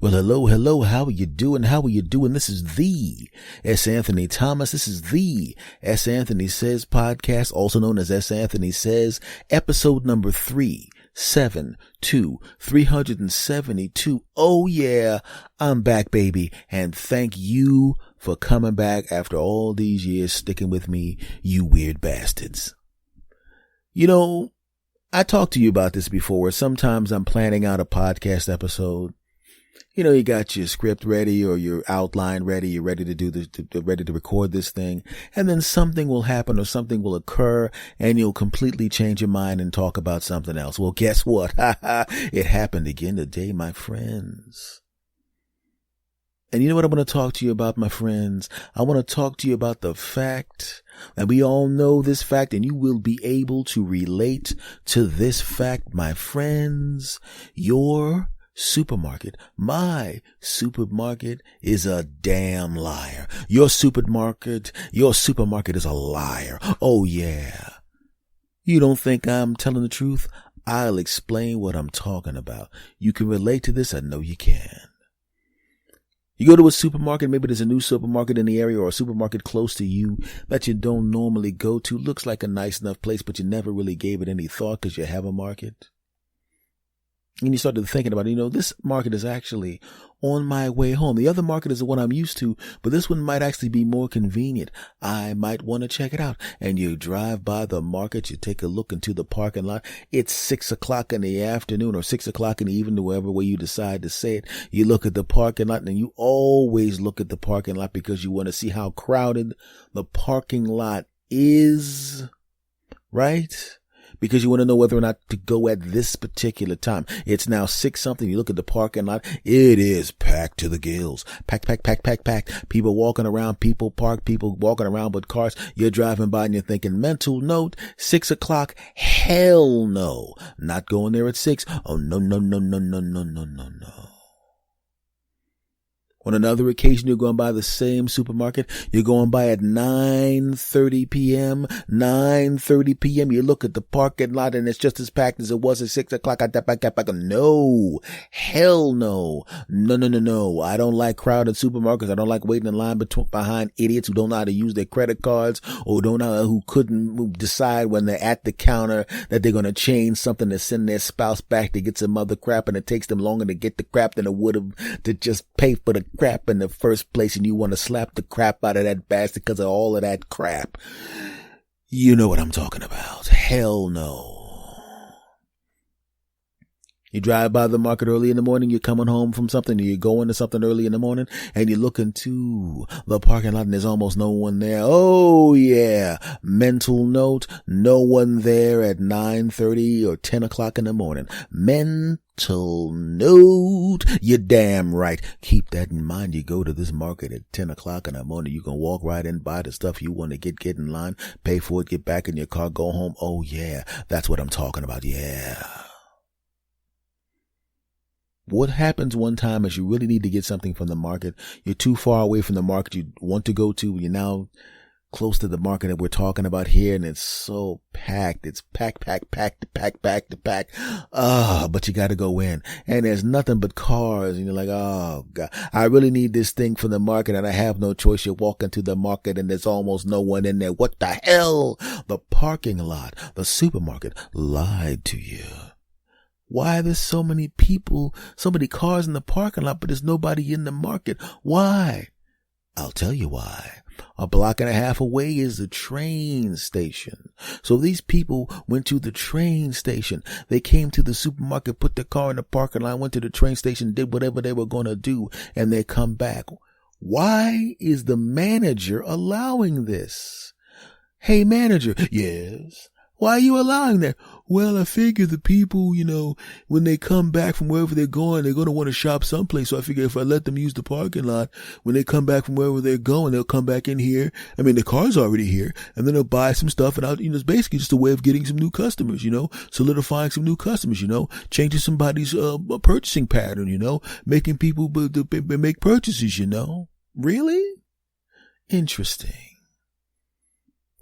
Well, hello, how are you doing? This is the S. Anthony Thomas. This is the S. Anthony Says podcast, also known as S. Anthony Says, episode number 372. Oh yeah, I'm back, baby. And thank you for coming back after all these years sticking with me, you weird bastards. You know, I talked to you about this before. Sometimes I'm planning out a podcast episode. You know, you got your script ready or your outline ready. You're ready to do this, ready to record this thing. And then something will happen or something will occur and you'll completely change your mind and talk about something else. Well, guess what? It happened again today, my friends. And you know what I want to talk to you about, my friends? I want to talk to you about the fact, and we all know this fact, and you will be able to relate to this fact, my friends. Your supermarket, my supermarket, is a damn liar. Your supermarket is a liar. Oh yeah. You don't think I'm telling the truth? I'll explain what I'm talking about. You can relate to this. I know you can. You go to a supermarket, maybe there's a new supermarket in the area or a supermarket close to you that you don't normally go to. Looks like a nice enough place, but you never really gave it any thought because you have a market. And you started thinking about, this market is actually on my way home. The other market is the one I'm used to, but this one might actually be more convenient. I might want to check it out. And you drive by the market, you take a look into the parking lot. It's 6 o'clock in the afternoon or 6 o'clock in the evening, whatever way you decide to say it. You look at the parking lot, and you always look at the parking lot because you want to see how crowded the parking lot is, right? Because you want to know whether or not to go at this particular time. It's now 6 something. You look at the parking lot. It is packed to the gills. Packed. People walking around, people parked, people walking around with cars. You're driving by and you're thinking, mental note, 6 o'clock. Hell no. Not going there at 6. Oh, no. On another occasion, you're going by the same supermarket. You're going by at 9:30 p.m. 9:30 p.m. You look at the parking lot and it's just as packed as it was at 6 o'clock. No. Hell no. No. I don't like crowded supermarkets. I don't like waiting in line behind idiots who don't know how to use their credit cards or who couldn't decide when they're at the counter that they're going to change something to send their spouse back to get some other crap, and it takes them longer to get the crap than it would have to just pay for the crap in the first place, and you want to slap the crap out of that bastard because of all of that crap. You know what I'm talking about. Hell no. You drive by the market early in the morning, you're coming home from something, or you're going to something early in the morning, and you look into the parking lot and there's almost no one there. Oh yeah. Mental note, no one there at 9:30 or 10 o'clock in the morning. Mental note. You're damn right. Keep that in mind. You go to this market at 10 o'clock in the morning. You can walk right in, buy the stuff you want to get in line, pay for it, get back in your car, go home. Oh yeah. That's what I'm talking about. Yeah. What happens one time is you really need to get something from the market. You're too far away from the market you want to go to. You're now close to the market that we're talking about here, and it's so packed. It's packed. But you got to go in, and there's nothing but cars, and you're like, oh God, I really need this thing from the market, and I have no choice. You walk into the market, and there's almost no one in there. What the hell? The parking lot, the supermarket lied to you. Why there's so many people, so many cars in the parking lot, but there's nobody in the market? Why? I'll tell you why. A block and a half away is the train station. So these people went to the train station. They came to the supermarket, put their car in the parking lot, went to the train station, did whatever they were going to do, and they come back. Why is the manager allowing this? Hey, manager. Yes. Why are you allowing that? Well, I figure the people, when they come back from wherever they're going to want to shop someplace. So I figure if I let them use the parking lot, when they come back from wherever they're going, they'll come back in here. I mean, the car's already here, and then they'll buy some stuff, and it's basically just a way of getting some new customers, solidifying some new customers, changing somebody's purchasing pattern, making people make purchases, Really? Interesting.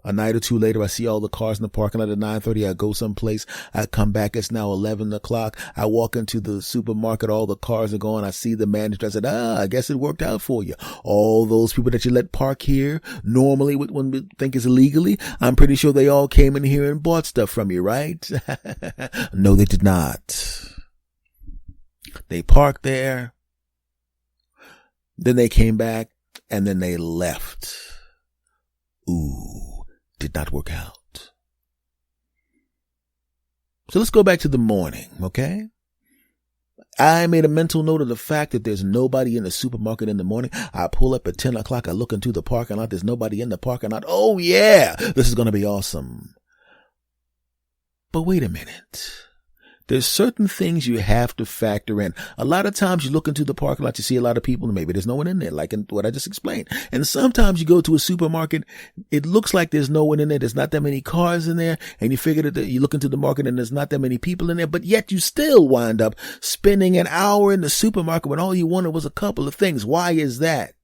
A night or two later, I see all the cars in the parking lot at 9:30. I go someplace. I come back. It's now 11 o'clock. I walk into the supermarket. All the cars are going. I see the manager. I said, I guess it worked out for you. All those people that you let park here normally when we think is illegally, I'm pretty sure they all came in here and bought stuff from you, right? No, they did not. They parked there. Then they came back and then they left. Ooh. Did not work out. So let's go back to the morning, okay? I made a mental note of the fact that there's nobody in the supermarket in the morning. I pull up at 10 o'clock. I look into the parking lot. There's nobody in the parking lot. Oh, yeah, this is going to be awesome. But wait a minute. There's certain things you have to factor in. A lot of times you look into the parking lot, you see a lot of people, and maybe there's no one in there, like in what I just explained. And sometimes you go to a supermarket, it looks like there's no one in there. There's not that many cars in there. And you figure that you look into the market and there's not that many people in there, but yet you still wind up spending an hour in the supermarket when all you wanted was a couple of things. Why is that?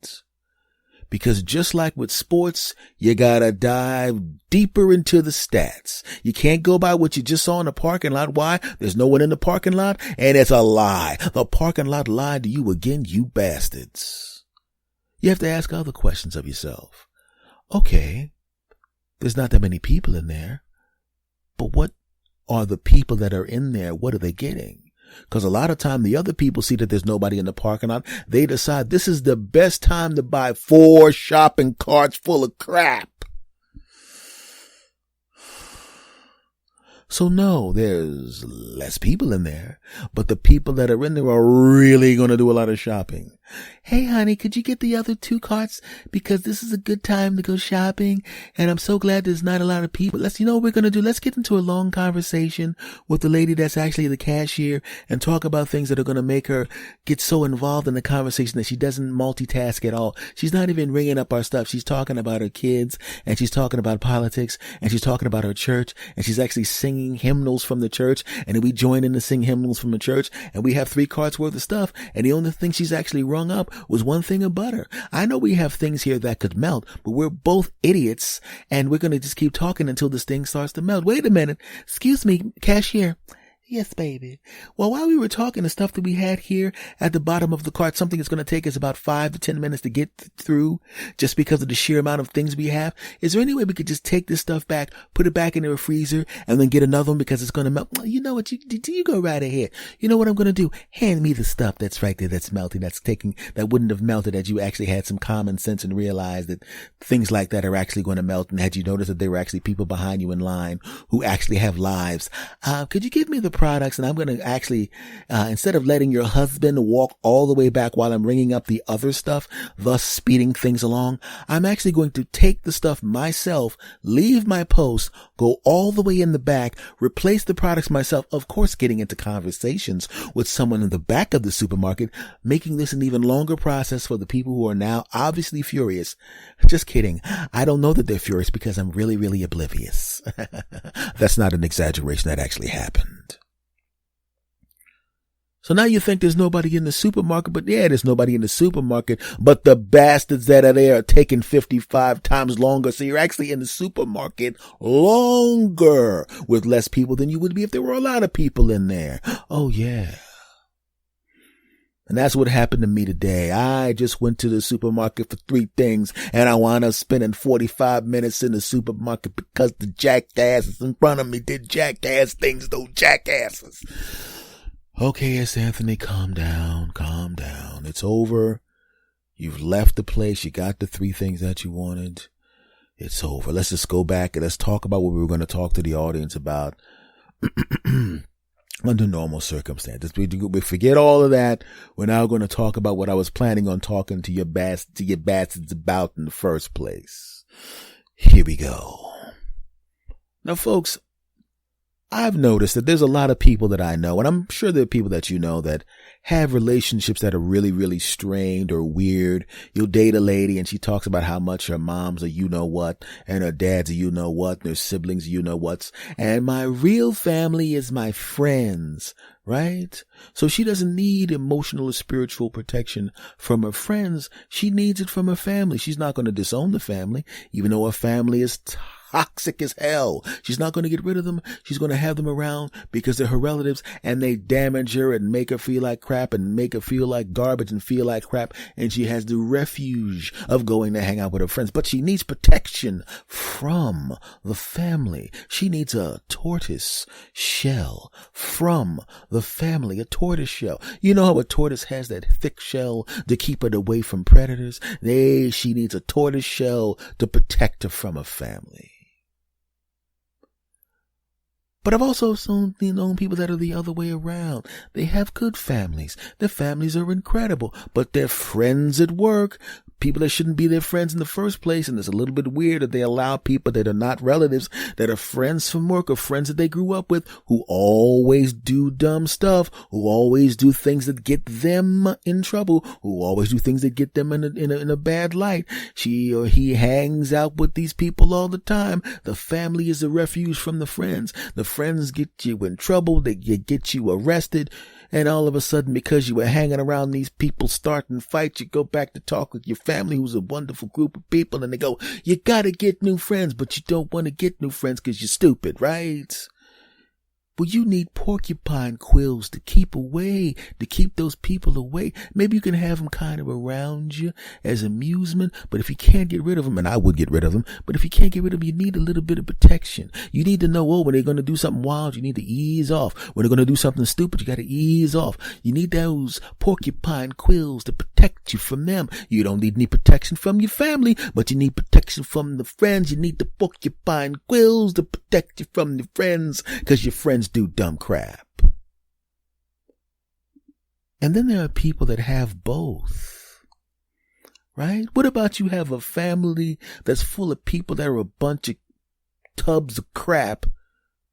Because just like with sports, you gotta dive deeper into the stats. You can't go by what you just saw in the parking lot. Why? There's no one in the parking lot, and it's a lie. The parking lot lied to you again, you bastards. You have to ask other questions of yourself. Okay, there's not that many people in there, but what are the people that are in there? What are they getting? Because a lot of time the other people see that there's nobody in the parking lot. They decide this is the best time to buy 4 shopping carts full of crap. So no, there's less people in there, but the people that are in there are really going to do a lot of shopping. Hey, honey, could you get the other 2 carts? Because this is a good time to go shopping. And I'm so glad there's not a lot of people. You know what we're going to do? Let's get into a long conversation with the lady that's actually the cashier and talk about things that are going to make her get so involved in the conversation that she doesn't multitask at all. She's not even ringing up our stuff. She's talking about her kids, and she's talking about politics, and she's talking about her church, and she's actually singing hymnals from the church. And then we join in to sing hymnals from the church, and we have 3 carts worth of stuff. And the only thing she's actually rung up was 1 thing of butter. I know we have things here that could melt, but we're both idiots, and we're going to just keep talking until this thing starts to melt. Wait a minute. Excuse me, cashier. Yes, baby. Well, while we were talking, the stuff that we had here at the bottom of the cart, something that's going to take us about 5 to 10 minutes to get through just because of the sheer amount of things we have. Is there any way we could just take this stuff back, put it back in the freezer, and then get another one because it's going to melt? You know what? You go right ahead. You know what I'm going to do? Hand me the stuff that's right there that's melting, that wouldn't have melted had you actually had some common sense and realized that things like that are actually going to melt. And had you noticed that there were actually people behind you in line who actually have lives? Could you give me the products, and I'm going to actually, instead of letting your husband walk all the way back while I'm ringing up the other stuff, thus speeding things along, I'm actually going to take the stuff myself, leave my post, go all the way in the back, replace the products myself, of course getting into conversations with someone in the back of the supermarket, making this an even longer process for the people who are now obviously furious. Just kidding. I don't know that they're furious because I'm really, really oblivious. That's not an exaggeration. That actually happened. So now you think there's nobody in the supermarket, but yeah, there's nobody in the supermarket, but the bastards that are there are taking 55 times longer. So you're actually in the supermarket longer with less people than you would be if there were a lot of people in there. Oh yeah. And that's what happened to me today. I just went to the supermarket for 3 things, and I wound up spending 45 minutes in the supermarket because the jackasses in front of me did jackass things, those jackasses. Okay, yes, Anthony, calm down, calm down. It's over. You've left the place. You got the 3 things that you wanted. It's over. Let's just go back and let's talk about what we were going to talk to the audience about under normal circumstances. We forget all of that. We're now going to talk about what I was planning on talking to your bastards about in the first place. Here we go. Now, folks, I've noticed that there's a lot of people that I know, and I'm sure there are people that you know that have relationships that are really, really strained or weird. You'll date a lady and she talks about how much her mom's a you-know-what and her dad's a you-know-what and her siblings you-know-whats. And my real family is my friends, right? So she doesn't need emotional or spiritual protection from her friends. She needs it from her family. She's not going to disown the family, even though her family is toxic as hell. She's not going to get rid of them. She's going to have them around because they're her relatives and they damage her and make her feel like crap and make her feel like garbage and feel like crap. And she has the refuge of going to hang out with her friends. But she needs protection from the family. She needs a tortoise shell from the family, a tortoise shell. You know how a tortoise has that thick shell to keep it away from predators? She needs a tortoise shell to protect her from her family. But I've also known people that are the other way around. They have good families. Their families are incredible, but they're friends at work. People that shouldn't be their friends in the first place. And it's a little bit weird that they allow people that are not relatives, that are friends from work or friends that they grew up with, who always do dumb stuff, who always do things that get them in trouble, who always do things that get them in a bad light. She or he hangs out with these people all the time. The family is a refuge from the friends. The friends get you in trouble. They get you arrested. And all of a sudden, because you were hanging around these people starting fights, you go back to talk with your family, who's a wonderful group of people, and they go, you gotta get new friends, but you don't want to get new friends because you're stupid, right? Well, you need porcupine quills to keep those people away. Maybe you can have them kind of around you as amusement, but if you can't get rid of them, and I would get rid of them, but if you can't get rid of them, you need a little bit of protection. You need to know, when they're going to do something wild, you need to ease off. When they're going to do something stupid, you got to ease off. You need those porcupine quills to protect you from them. You don't need any protection from your family, but you need protection from the friends. You need the porcupine quills to protect you from your friends, because your friends do dumb crap. And then there are people that have both, right? What about you have a family that's full of people that are a bunch of tubs of crap,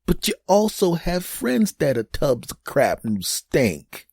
but you also have friends that are tubs of crap and stink?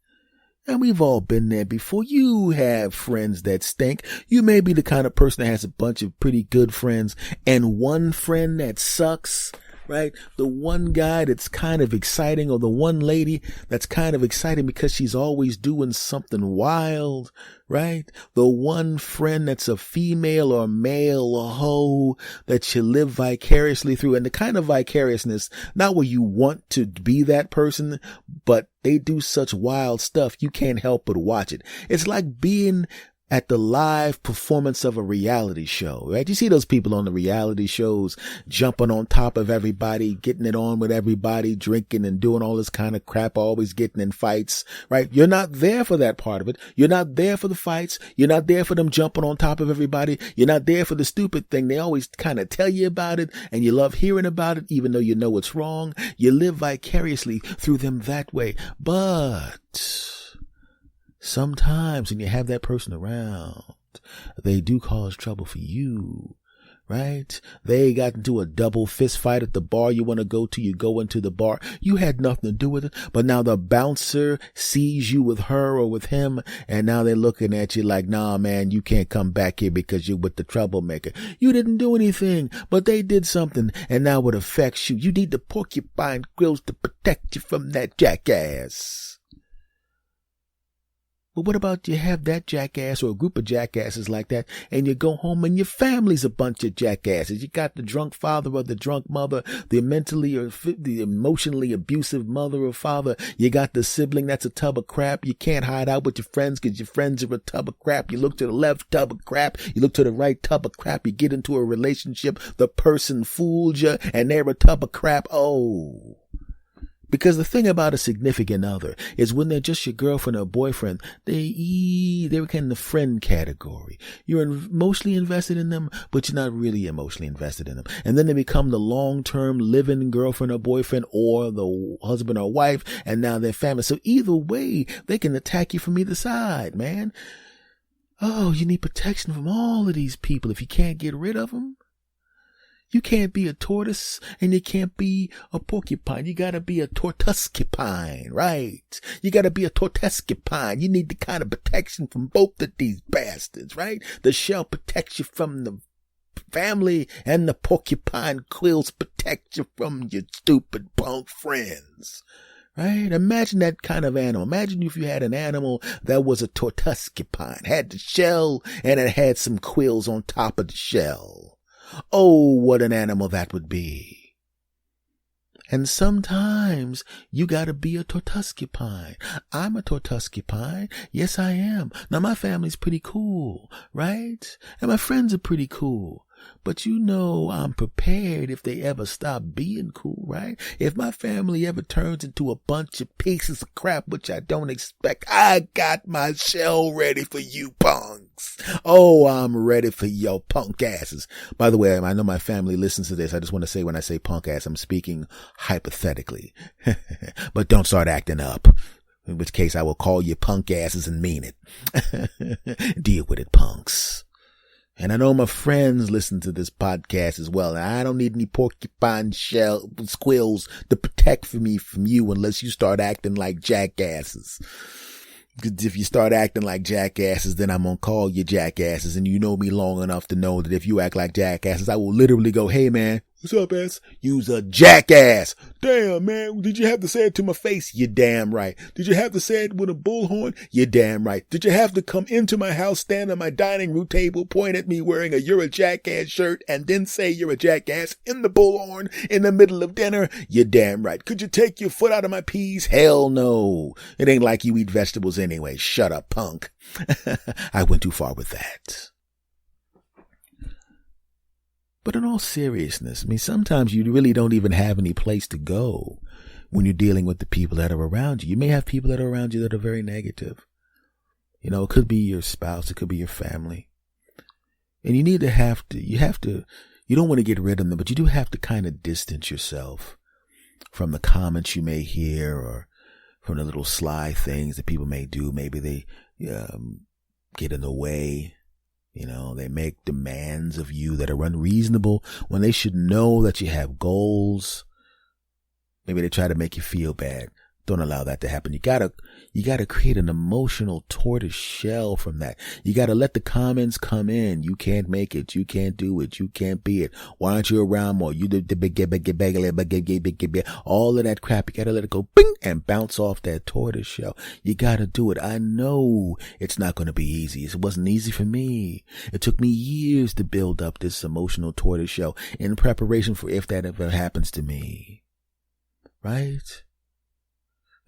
And we've all been there before. You have friends that stink. You may be the kind of person that has a bunch of pretty good friends and one friend that sucks, right? The one guy that's kind of exciting, or the one lady that's kind of exciting because she's always doing something wild, right? The one friend that's a female or male or hoe that you live vicariously through. And the kind of vicariousness, not where you want to be that person, but they do such wild stuff, you can't help but watch it. It's like being at the live performance of a reality show, right? You see those people on the reality shows jumping on top of everybody, getting it on with everybody, drinking and doing all this kind of crap, always getting in fights, right? You're not there for that part of it. You're not there for the fights. You're not there for them jumping on top of everybody. You're not there for the stupid thing. They always kind of tell you about it and you love hearing about it, even though you know it's wrong. You live vicariously through them that way. But sometimes when you have that person around, they do cause trouble for you, right? They got into a double fist fight at the bar you want to go to. You go into the bar. You had nothing to do with it, but now the bouncer sees you with her or with him, and now they're looking at you like, nah, man, you can't come back here because you're with the troublemaker. You didn't do anything, but they did something, and now it affects you. You need the porcupine quills to protect you from that jackass. But what about you have that jackass or a group of jackasses like that, and you go home and your family's a bunch of jackasses. You got the drunk father or the drunk mother, the emotionally abusive mother or father. You got the sibling that's a tub of crap. You can't hide out with your friends because your friends are a tub of crap. You look to the left, tub of crap. You look to the right, tub of crap. You get into a relationship. The person fooled you and they're a tub of crap. Oh. Because the thing about a significant other is when they're just your girlfriend or boyfriend, they're kind of the friend category. You're emotionally invested in them, but you're not really emotionally invested in them. And then they become the long-term living girlfriend or boyfriend or the husband or wife, and now they're family. So either way, they can attack you from either side, man. Oh, you need protection from all of these people if you can't get rid of them. You can't be a tortoise and you can't be a porcupine. You gotta be a Tortoisecupine, right? You gotta be a Tortoisecupine. You need the kind of protection from both of these bastards, right? The shell protects you from the family and the porcupine quills protect you from your stupid punk friends. Right? Imagine that kind of animal. Imagine if you had an animal that was a Tortoisecupine, had the shell and it had some quills on top of the shell. Oh, what an animal that would be. And sometimes you gotta be a Tortoisecupine. I'm a Tortoisecupine. Yes, I am. Now my family's pretty cool, right? And my friends are pretty cool. But you know I'm prepared if they ever stop being cool, right? If my family ever turns into a bunch of pieces of crap, which I don't expect, I got my shell ready for you punks. Oh, I'm ready for your punk asses. By the way, I know my family listens to this. I just want to say when I say punk ass, I'm speaking hypothetically. But don't start acting up. In which case I will call you punk asses and mean it. Deal with it, punks. And I know my friends listen to this podcast as well. And I don't need any porcupine shell squills to protect me from you unless you start acting like jackasses. Because if you start acting like jackasses, then I'm going to call you jackasses. And you know me long enough to know that if you act like jackasses, I will literally go, hey man, what's up, ass? You's a jackass. Damn, man. Did you have to say it to my face? You damn right. Did you have to say it with a bullhorn? You damn right. Did you have to come into my house, stand on my dining room table, point at me wearing a you're a jackass shirt, and then say you're a jackass in the bullhorn in the middle of dinner? You damn right. Could you take your foot out of my peas? Hell no. It ain't like you eat vegetables anyway. Shut up, punk. I went too far with that. But in all seriousness, I mean, sometimes you really don't even have any place to go when you're dealing with the people that are around you. You may have people that are around you that are very negative. You know, it could be your spouse. It could be your family. And you don't want to get rid of them, but you do have to kind of distance yourself from the comments you may hear or from the little sly things that people may do. Maybe they get in the way. You know, they make demands of you that are unreasonable when they should know that you have goals. Maybe they try to make you feel bad. Don't allow that to happen. You gotta create an emotional tortoise shell from that. You gotta let the comments come in. You can't make it. You can't do it. You can't be it. Why aren't you around more? You the big, all of that crap. You gotta let it go, bing, and bounce off that tortoise shell. You gotta do it. I know it's not gonna be easy. It wasn't easy for me. It took me years to build up this emotional tortoise shell in preparation for if that ever happens to me. Right?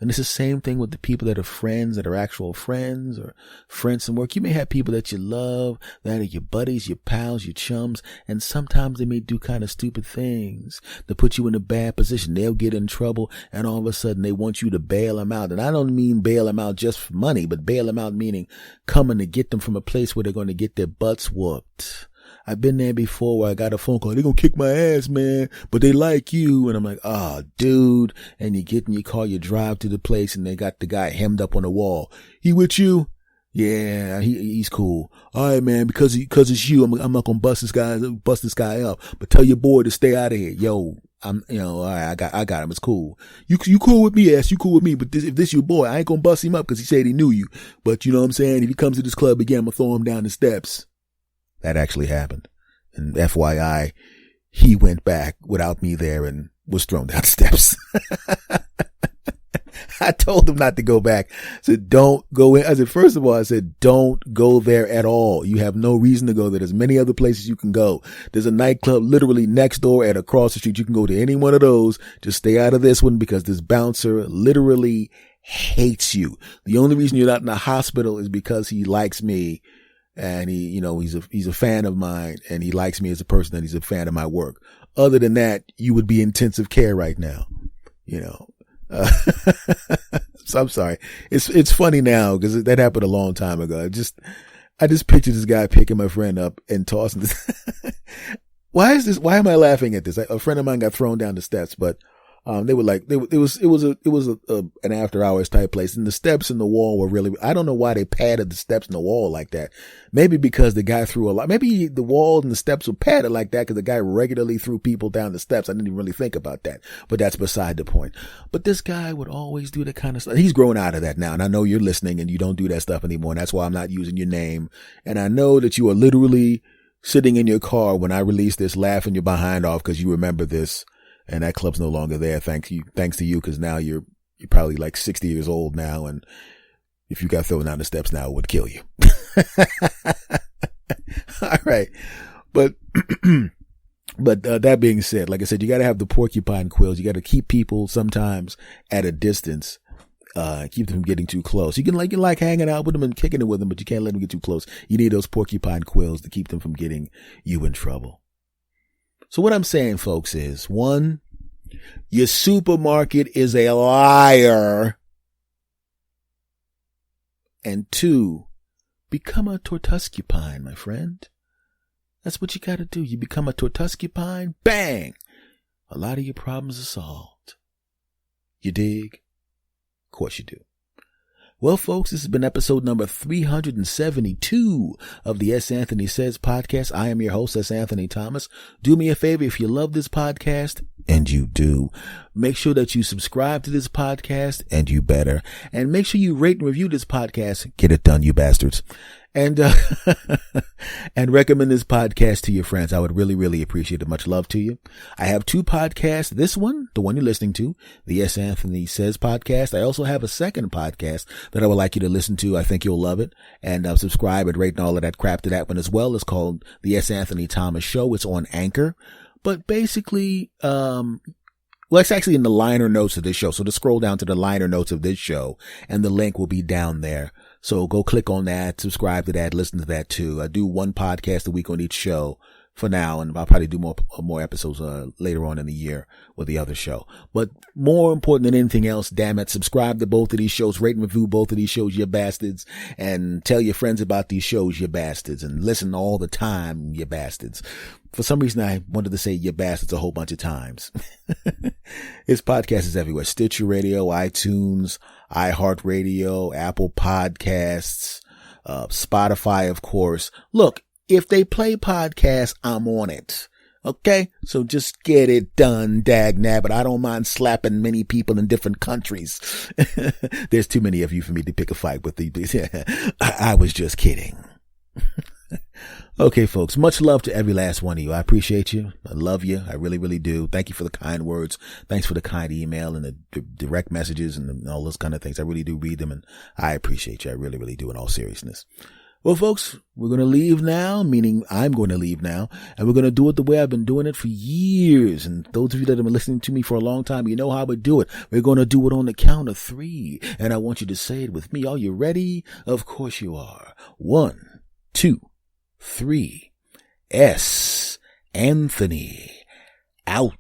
And it's the same thing with the people that are friends, that are actual friends or friends in work. You may have people that you love, that are your buddies, your pals, your chums, and sometimes they may do kind of stupid things to put you in a bad position. They'll get in trouble and all of a sudden they want you to bail them out. And I don't mean bail them out just for money, but bail them out meaning coming to get them from a place where they're going to get their butts whooped. I've been there before where I got a phone call. They're going to kick my ass, man, but they like you. And I'm like, oh, dude. And you get in your car, you drive to the place and they got the guy hemmed up on the wall. He with you? Yeah, he's cool. All right, man, because it's you, I'm not going to bust this guy up, but tell your boy to stay out of here. Yo, all right, I got him. It's cool. You cool with me, ass. You cool with me. But if this your boy, I ain't going to bust him up because he said he knew you. But you know what I'm saying? If he comes to this club again, I'm going to throw him down the steps. That actually happened. And FYI, he went back without me there and was thrown down the steps. I told him not to go back. I said, don't go in. I said, first of all, I said, don't go there at all. You have no reason to go there. There's many other places you can go. There's a nightclub literally next door and across the street. You can go to any one of those. Just stay out of this one because this bouncer literally hates you. The only reason you're not in the hospital is because he likes me. And he's a fan of mine and he likes me as a person and he's a fan of my work. Other than that, you would be intensive care right now, so I'm sorry. It's funny now because that happened a long time ago. I just pictured this guy picking my friend up and tossing this. Why am I laughing at this? A friend of mine got thrown down the steps, but it was an after hours type place and the steps and the wall were really, I don't know why they padded the steps and the wall like that. Maybe because the guy threw a lot, maybe the wall and the steps were padded like that because the guy regularly threw people down the steps. I didn't even really think about that, but that's beside the point. But this guy would always do that kind of stuff. He's grown out of that now. And I know you're listening and you don't do that stuff anymore. And that's why I'm not using your name. And I know that you are literally sitting in your car when I release this laughing your behind off because you remember this. And that club's no longer there. Thanks to you, because now you're probably like 60 years old now, and if you got thrown down the steps now, it would kill you. All right, but But that being said, like I said, you got to have the porcupine quills. You got to keep people sometimes at a distance. Keep them from getting too close. You can like hanging out with them and kicking it with them, but you can't let them get too close. You need those porcupine quills to keep them from getting you in trouble. So what I'm saying, folks, is 1, your supermarket is a liar. And 2, become a Tortoisecupine, my friend. That's what you got to do. You become a Tortoisecupine, bang! A lot of your problems are solved. You dig? Of course you do. Well, folks, this has been episode number 372 of the S. Anthony Says podcast. I am your host, S. Anthony Thomas. Do me a favor, if you love this podcast, and you do, make sure that you subscribe to this podcast, and you better. And make sure you rate and review this podcast. Get it done, you bastards. And and recommend this podcast to your friends. I would really, really appreciate it. Much love to you. I have 2 podcasts. This one, the one you're listening to, the S. Anthony Says podcast. I also have a second podcast that I would like you to listen to. I think you'll love it. And subscribe and rate and all of that crap to that one as well. It's called the S. Anthony Thomas Show. It's on Anchor. But basically, well, it's actually in the liner notes of this show. So just scroll down to the liner notes of this show and the link will be down there. So go click on that, subscribe to that, listen to that too. I do 1 podcast a week on each show for now, and I'll probably do more episodes later on in the year with the other show. But more important than anything else, damn it, subscribe to both of these shows, rate and review both of these shows, you bastards, and tell your friends about these shows, you bastards, and listen all the time, you bastards. For some reason, I wanted to say you bastards a whole bunch of times. This podcast is everywhere. Stitcher Radio, iTunes, iHeartRadio, Apple Podcasts, Spotify, of course. Look, if they play podcasts, I'm on it. Okay? So just get it done, dag nabbit. I don't mind slapping many people in different countries. There's too many of you for me to pick a fight with. I was just kidding. Okay, folks, much love to every last one of you. I appreciate you. I love you. I really, really do. Thank you for the kind words. Thanks for the kind email and the direct messages and all those kind of things. I really do read them, and I appreciate you. I really, really do, in all seriousness. Well, folks, we're going to leave now, meaning I'm going to leave now, and we're going to do it the way I've been doing it for years. And those of you that have been listening to me for a long time, you know how we do it. We're going to do it on the count of 3, and I want you to say it with me. Are you ready? Of course you are. 1, 2, 3. S. Anthony out.